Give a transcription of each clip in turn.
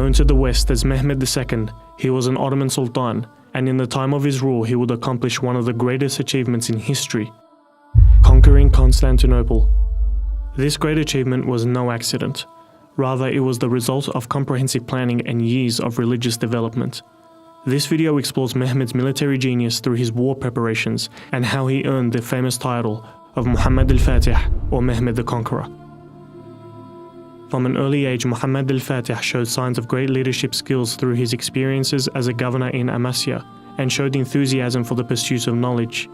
Known to the West as Mehmed II, he was an Ottoman Sultan, and in the time of his rule he would accomplish one of the greatest achievements in history: conquering Constantinople. This great achievement was no accident. Rather, it was the result of comprehensive planning and years of religious development. This video explores Mehmed's military genius through his war preparations and how he earned the famous title of Muhammad Al-Fatih, or Mehmed the Conqueror. From an early age, Muhammad Al-Fatih showed signs of great leadership skills through his experiences as a governor in Amasya and showed enthusiasm for the pursuit of knowledge.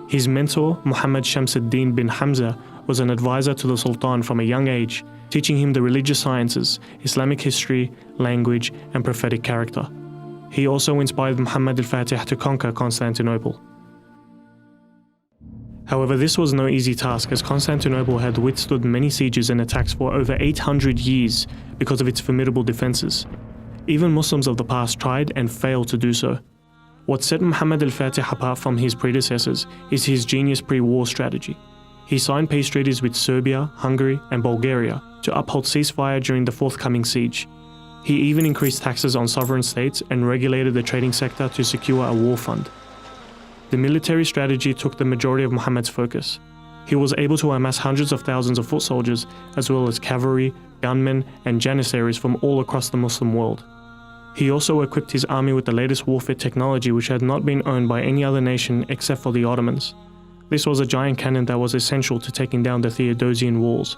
His mentor, Muhammad Shamsuddin bin Hamzah, was an advisor to the Sultan from a young age, teaching him the religious sciences, Islamic history, language, and prophetic character. He also inspired Muhammad Al-Fatih to conquer Constantinople. However, this was no easy task, as Constantinople had withstood many sieges and attacks for over 800 years because of its formidable defenses. Even Muslims of the past tried and failed to do so. What set Muhammad Al-Fatih apart from his predecessors is his genius pre-war strategy. He signed peace treaties with Serbia, Hungary and Bulgaria to uphold ceasefire during the forthcoming siege. He even increased taxes on sovereign states and regulated the trading sector to secure a war fund. The military strategy took the majority of Muhammad's focus. He was able to amass hundreds of thousands of foot soldiers, as well as cavalry, gunmen, and janissaries from all across the Muslim world. He also equipped his army with the latest warfare technology, which had not been owned by any other nation except for the Ottomans. This was a giant cannon that was essential to taking down the Theodosian walls.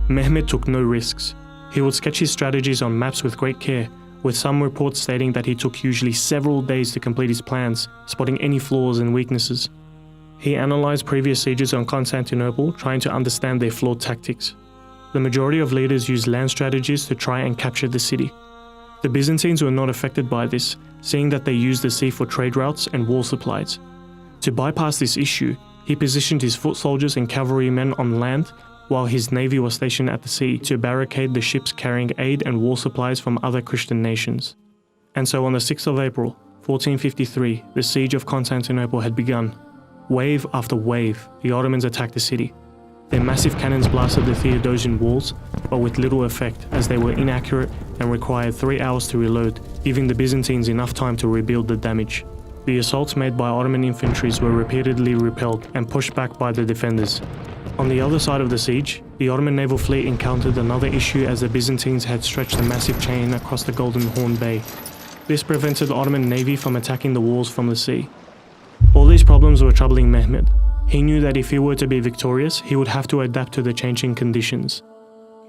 Mehmed took no risks. He would sketch his strategies on maps with great care, with some reports stating that he took usually several days to complete his plans, spotting any flaws and weaknesses. He analyzed previous sieges on Constantinople, trying to understand their flawed tactics. The majority of leaders used land strategies to try and capture the city. The Byzantines were not affected by this, seeing that they used the sea for trade routes and war supplies. To bypass this issue, he positioned his foot soldiers and cavalrymen on land, while his navy was stationed at the sea to barricade the ships carrying aid and war supplies from other Christian nations. And so on the 6th of April, 1453, the siege of Constantinople had begun. Wave after wave, the Ottomans attacked the city. Their massive cannons blasted the Theodosian walls, but with little effect, as they were inaccurate and required 3 hours to reload, giving the Byzantines enough time to rebuild the damage. The assaults made by Ottoman infantry were repeatedly repelled and pushed back by the defenders. On the other side of the siege, the Ottoman naval fleet encountered another issue, as the Byzantines had stretched a massive chain across the Golden Horn Bay. This prevented the Ottoman navy from attacking the walls from the sea. All these problems were troubling Mehmed. He knew that if he were to be victorious, he would have to adapt to the changing conditions.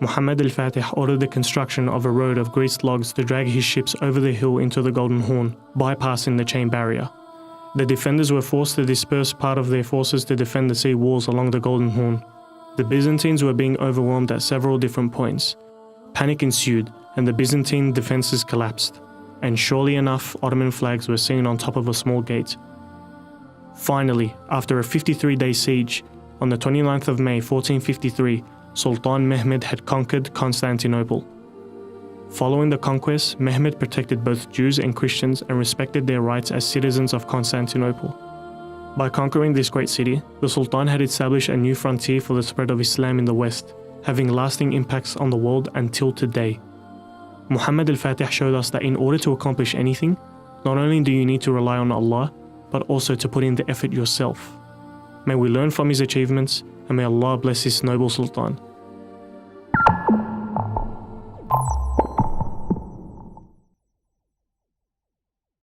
Muhammad Al-Fatih ordered the construction of a road of greased logs to drag his ships over the hill into the Golden Horn, bypassing the chain barrier. The defenders were forced to disperse part of their forces to defend the sea walls along the Golden Horn. The Byzantines were being overwhelmed at several different points. Panic ensued, and the Byzantine defenses collapsed. And surely enough, Ottoman flags were seen on top of a small gate. Finally, after a 53-day siege, on the 29th of May 1453, Sultan Mehmed had conquered Constantinople. Following the conquest, Mehmed protected both Jews and Christians and respected their rights as citizens of Constantinople. By conquering this great city, the Sultan had established a new frontier for the spread of Islam in the West, having lasting impacts on the world until today. Muhammad Al-Fatih showed us that in order to accomplish anything, not only do you need to rely on Allah, but also to put in the effort yourself. May we learn from his achievements, and may Allah bless this noble Sultan.